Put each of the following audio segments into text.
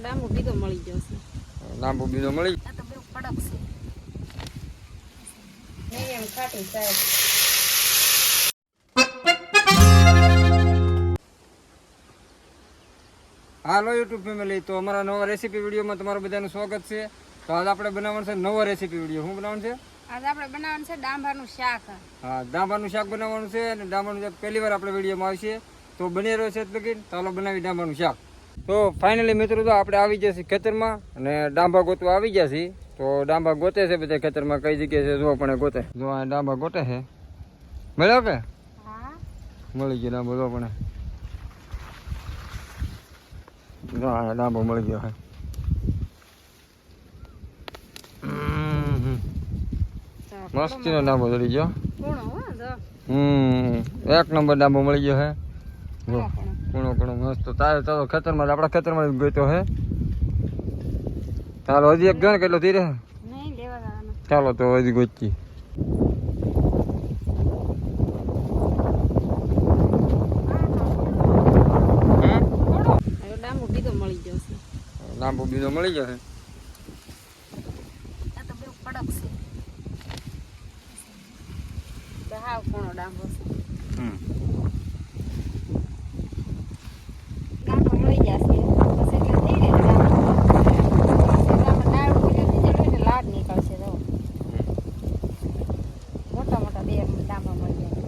ડાંબો બીજો મળી ગયો છે. લાંબો બીજો મળી આ તો બહુ કડક છે. નહીં એમ ખાટી સાહેબ. હાલો યુટ્યુબ ફેમિલી, તો અમારા નવા રેસીપી વિડીયોમાં તમારું બધાનું સ્વાગત છે. તો આજ આપણે બનાવવાનું છે નવો રેસીપી વિડીયો. શું બનાવવાનું છે? આજે આપણે બનાવવાનું છે ડાંભાનું શાક. હા, ડાંભાનું શાક બનાવવાનું છે. અને ડાંભાનું શાક પહેલી વાર આપણે વિડીયોમાં આવશે, તો બની રહ્યો છે લગીન. ચાલો બનાવી ડાંભાનું શાક. તો ફાઇનલી મિત્રો, તો આપણે આવી ગયા છીએ ખેતરમાં અને ડાંભા ગોતવા આવી ગયા છીએ. તો ડાંભા ગોતે છે બધા ખેતરમાં, કઈ જગ્યાએ છે જો પણ ગોતે. જો આ ડાંભા ગોતે છે. મળ્યો કે? હા, મળી ગયો ડાંભો. જો પણ ડાંભો મળી ગયો હે. મસ્તીનો ડાંભો ચડી ગયો. કૂણો હો જો. એક નંબર ડાંભો મળી ગયો હે. જો કૂણો. કૂણો કૂણો મસ્ત. તારે ચાલો ખેતરમાં, આપણા ખેતરમાં ગયો હે. ચાલો હજી એક ગણ કેટલો ધીરે. નહીં લેવા જવાનો. ચાલો તો હજી ગોચી. ડાંબો બીજો મળી ગયો છે. લાંબો બીજો મળી ગયો હે. આ તો બહુ કડક છે. હાવ કૂણો ડાંબો છે. ડાંબો મળી જશે બસ એટલે થઈ રહે. લાડ નીકળશે તો મોટા મોટા બે ડાંબા મળી જાય.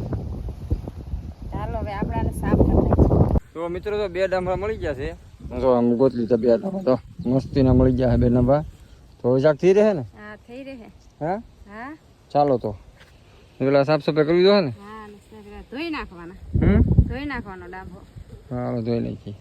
ચાલો હવે આપણાને સાફ કરી નાખીએ. તો મિત્રો, તો બે ડાંભા મળી ગયા છે. જો આમ ગોતલી તો બે ડાંભા તો મસ્તીના મળી ગયા છે બે ડાંભા. તો શાક થઈ રહે ને? હા થઈ રહે. હા હા ચાલો તો પેલા સાફ સફાઈ કરવી દો ને. હા ધોઈ નાખવાના. ધોઈ નાખવાનો ડાંબો. હાલો ધોઈ નાખી.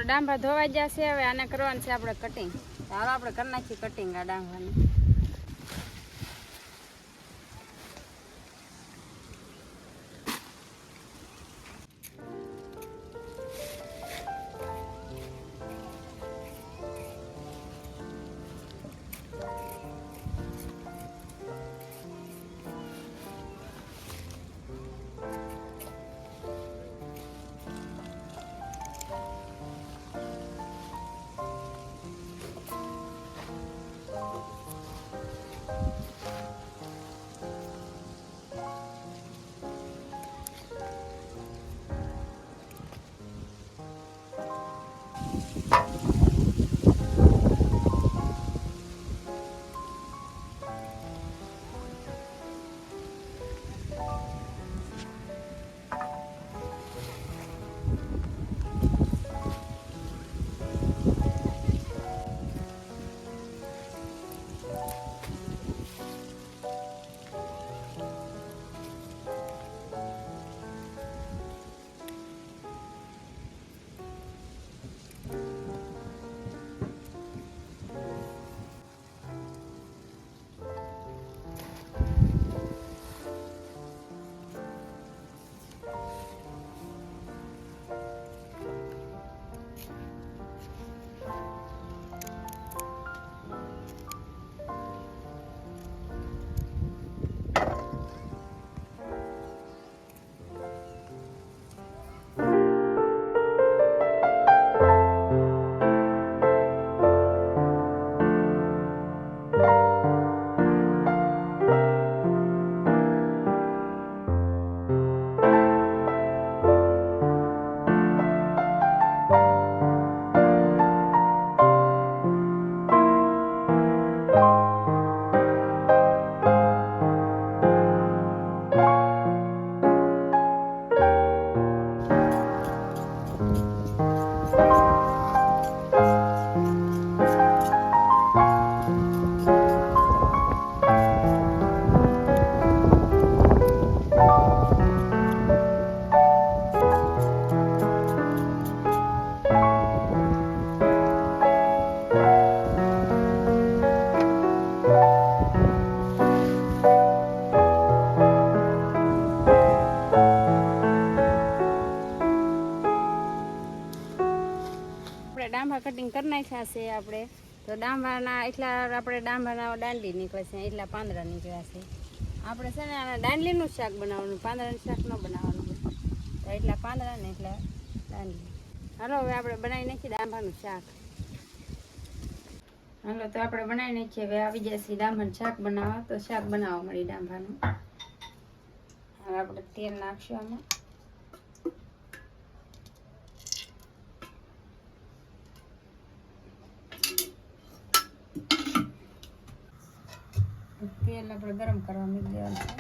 ડાંભા ધોવાઈ જશે. હવે આને કરવાનું છે આપણે કટિંગ. ચાલો આપણે કરી નાખીએ કટિંગ આ ડાંભાને. કટિંગ કરી નાખ્યા છે આપણે. તો ડાંભાના એટલા આપણે ડાંભાના દાંડી નીકળે છે, એટલા પાંદડા નીકળ્યા છે. આપણે છે ને આના દાંડલીનું શાક બનાવવાનું, પાંદડાનું શાક ન બનાવવાનું. તો એટલા પાંદડા ને એટલા દાંડલી. હાલો હવે આપણે બનાવી નાખીએ ડાંભાનું શાક. હાલો તો આપણે બનાવી નાખીએ. હવે આવી જશે ડાંભાનું શાક બનાવવા. તો શાક બનાવવા મળી ડાંભાનું. હવે આપણે તેલ નાખશું આમાં. તેલ આપણે ગરમ કરવા મૂકી દેવાનું છે.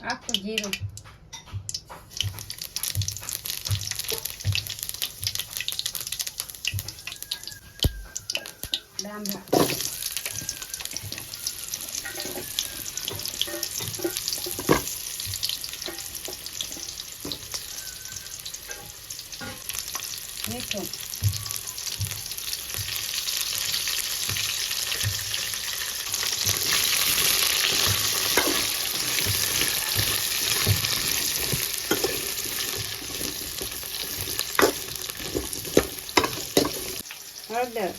આખું જીરું, ડાંભા, મીઠું, હળદર,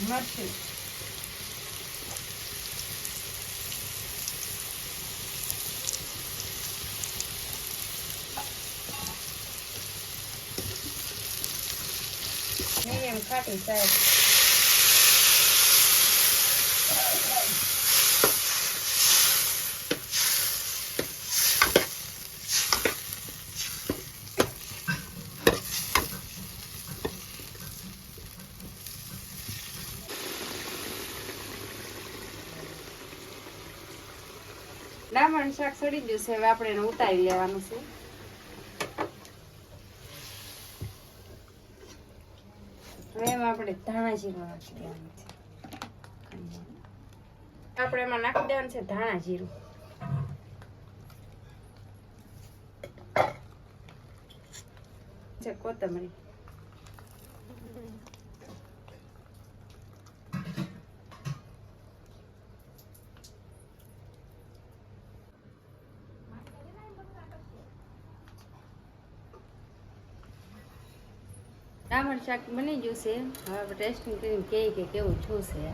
મરચું, મીડિયમ ખાટી સાઈડ, ડાંભાનું શાક સડી ગયું છે. હવે આપણે એને ઉતારી લેવાનું છે. હવે એમાં આપણે ધાણા જીરું નાખી દેવાનું છે. આપણે એમાં નાખી દેવાનું છે ધાણા જીરું. કોથમરી, ડાંભાનું શાક બની ગયું છે. હવે ટેસ્ટિંગ કરીને કહે કે કેવું છું છે.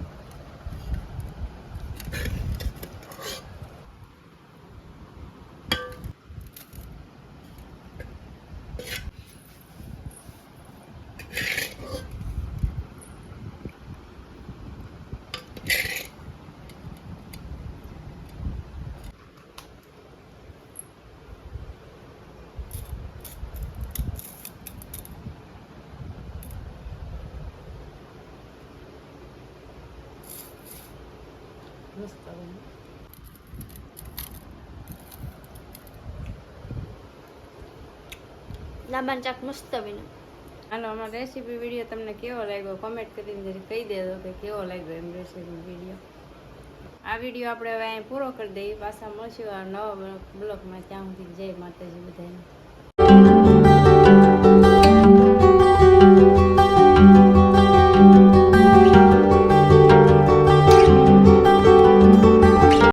મસ્ત બન્યું. ડાંભાનું શાક મસ્ત બન્યું. હાલો અમારો રેસીપી વિડીયો તમને કેવો લાગ્યો કોમેન્ટ કરીને જરી કહી દેજો કે કેવો લાગ્યો એમ રેસીપી વિડીયો. આ વિડીયો આપણે હવે અહીં પૂરો કરી દઈએ. પાછા મળશું આ નવા બ્લોગમાં. ત્યાં સુધી જય માતાજી બધાને.